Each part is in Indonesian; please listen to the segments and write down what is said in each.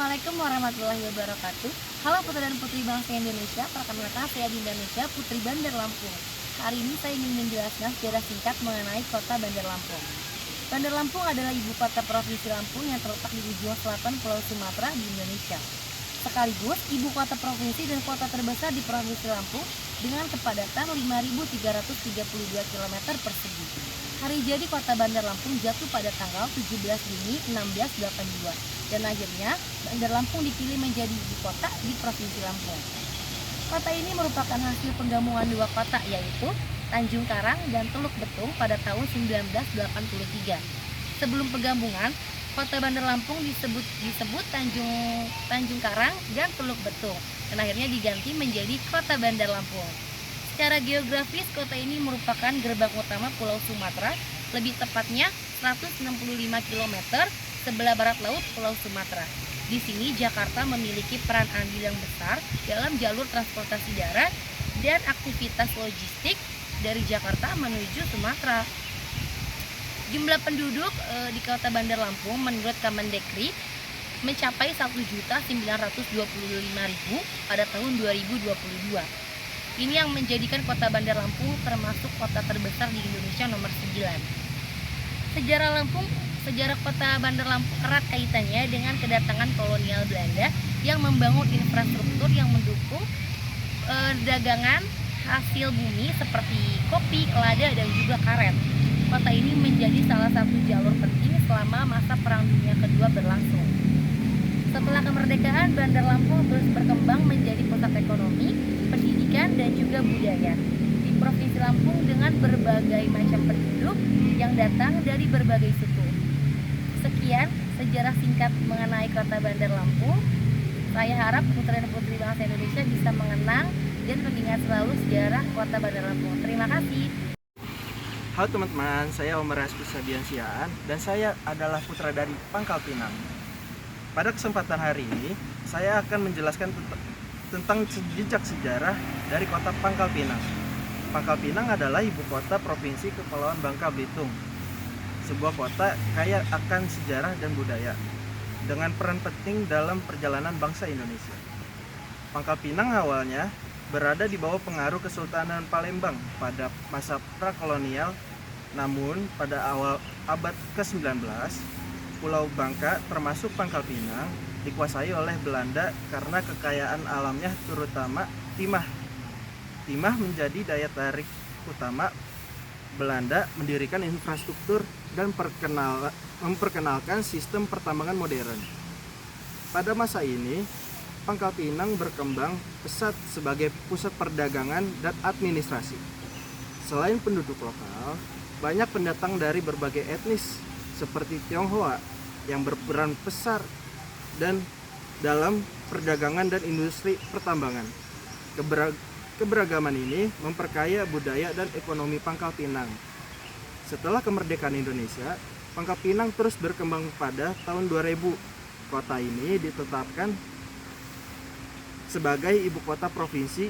Assalamualaikum warahmatullahi wabarakatuh. Halo putra dan putri bangsa Indonesia, perkenalkan saya di Indonesia Putri Bandar Lampung. Hari ini saya ingin menjelaskan sejarah singkat mengenai kota Bandar Lampung. Bandar Lampung adalah ibu kota provinsi Lampung yang terletak di ujung selatan Pulau Sumatera di Indonesia. Sekaligus ibu kota provinsi dan kota terbesar di provinsi Lampung dengan kepadatan 5.332 km persegi. Hari jadi kota Bandar Lampung jatuh pada tanggal 17 Juni 1682 dan akhirnya Bandar Lampung dipilih menjadi ibu kota di provinsi Lampung. Kota ini merupakan hasil penggabungan dua kota yaitu Tanjung Karang dan Teluk Betung pada tahun 1983. Sebelum penggabungan, kota Bandar Lampung disebut Tanjung Karang dan Teluk Betung dan akhirnya diganti menjadi kota Bandar Lampung. Secara geografis, kota ini merupakan gerbang utama Pulau Sumatera, lebih tepatnya 165 km sebelah barat laut Pulau Sumatera. Di sini Jakarta memiliki peran andil yang besar dalam jalur transportasi darat dan aktivitas logistik dari Jakarta menuju Sumatera. Jumlah penduduk di kota Bandar Lampung menurut Kemendikri mencapai 1.925.000 pada tahun 2022. Ini yang menjadikan kota Bandar Lampung termasuk kota terbesar di Indonesia nomor 9. Sejarah kota Bandar Lampung erat kaitannya dengan kedatangan kolonial Belanda yang membangun infrastruktur yang mendukung dagangan hasil bumi seperti kopi, lada, dan juga karet. Kota ini menjadi salah satu jalur penting selama masa Perang Dunia Kedua berlangsung. Setelah kemerdekaan, Bandar Lampung terus berkembang menjadi pusat ekonomi, pendidikan, dan juga budaya di Provinsi Lampung dengan berbagai macam penduduk yang datang dari berbagai suku. Sekian sejarah singkat mengenai kota Bandar Lampung. Saya harap putra dan putri bangsa Indonesia bisa mengenang dan mengingat selalu sejarah kota Bandar Lampung. Terima kasih. Halo teman-teman, saya Omar Raspi Sabiansiaan dan saya adalah putra dari Pangkal Pinang. Pada kesempatan hari ini, saya akan menjelaskan tentang jejak sejarah dari kota Pangkal Pinang. Pangkal Pinang adalah ibu kota Provinsi Kepulauan Bangka Belitung. Sebuah kota kaya akan sejarah dan budaya, dengan peran penting dalam perjalanan bangsa Indonesia. Pangkal Pinang awalnya berada di bawah pengaruh Kesultanan Palembang pada masa prakolonial, namun pada awal abad ke-19, Pulau Bangka termasuk Pangkal Pinang dikuasai oleh Belanda karena kekayaan alamnya terutama timah. Timah menjadi daya tarik utama Belanda mendirikan infrastruktur dan memperkenalkan sistem pertambangan modern. Pada masa ini, Pangkal Pinang berkembang pesat sebagai pusat perdagangan dan administrasi. Selain penduduk lokal, banyak pendatang dari berbagai etnis seperti Tionghoa yang berperan besar dan dalam perdagangan dan industri pertambangan. Keberagaman ini memperkaya budaya dan ekonomi Pangkal Pinang. Setelah kemerdekaan Indonesia, Pangkal Pinang terus berkembang pada tahun 2000. Kota ini ditetapkan sebagai ibu kota provinsi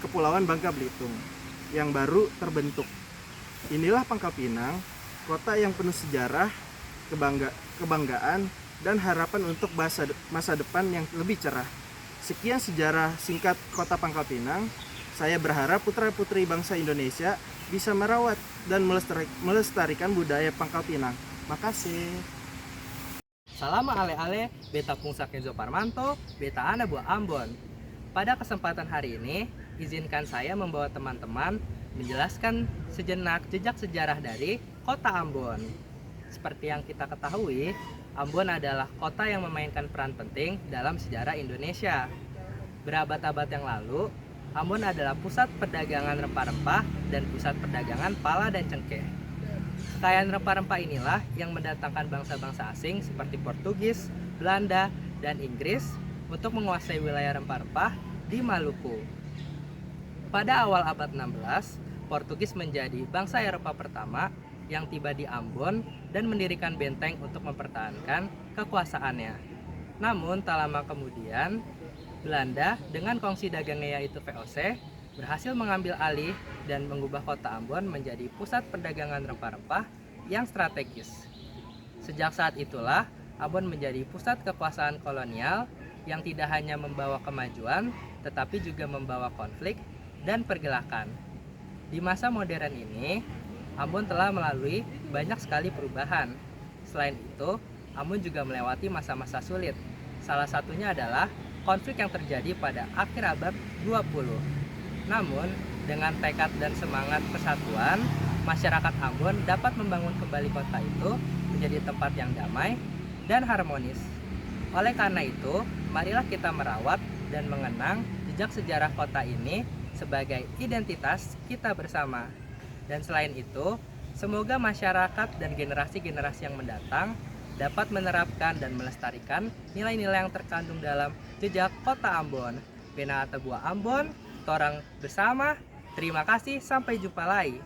Kepulauan Bangka Belitung yang baru terbentuk. Inilah Pangkal Pinang, kota yang penuh sejarah, kebanggaan, dan harapan untuk masa depan yang lebih cerah. Sekian sejarah singkat kota Pangkal Pinang. Saya berharap putra-putri bangsa Indonesia bisa merawat dan melestarikan budaya Pangkal Pinang. Makasih. Salam ale-ale, beta Pungsa Kenzo Parmanto, beta Ana Buah Ambon. Pada kesempatan hari ini, izinkan saya membawa teman-teman menjelaskan sejenak jejak sejarah dari kota Ambon. Seperti yang kita ketahui, Ambon adalah kota yang memainkan peran penting dalam sejarah Indonesia. Berabad-abad yang lalu, Ambon adalah pusat perdagangan rempah-rempah dan pusat perdagangan pala dan cengkeh. Kekayaan rempah-rempah inilah yang mendatangkan bangsa-bangsa asing seperti Portugis, Belanda, dan Inggris untuk menguasai wilayah rempah-rempah di Maluku. Pada awal abad 16, Portugis menjadi bangsa Eropa pertama yang tiba di Ambon dan mendirikan benteng untuk mempertahankan kekuasaannya. Namun tak lama kemudian, Belanda dengan kongsi dagangnya yaitu VOC berhasil mengambil alih dan mengubah kota Ambon menjadi pusat perdagangan rempah-rempah yang strategis. Sejak saat itulah Ambon menjadi pusat kekuasaan kolonial yang tidak hanya membawa kemajuan, tetapi juga membawa konflik dan pergelakan. Di masa modern ini, Ambon telah melalui banyak sekali perubahan. Selain itu, Ambon juga melewati masa-masa sulit. Salah satunya adalah konflik yang terjadi pada akhir abad 20. Namun, dengan tekad dan semangat persatuan, masyarakat Ambon dapat membangun kembali kota itu menjadi tempat yang damai dan harmonis. Oleh karena itu, marilah kita merawat dan mengenang jejak sejarah kota ini sebagai identitas kita bersama. Dan selain itu, semoga masyarakat dan generasi-generasi yang mendatang dapat menerapkan dan melestarikan nilai-nilai yang terkandung dalam jejak kota Ambon. Bina Atabua Ambon, torang bersama. Terima kasih, sampai jumpa lagi.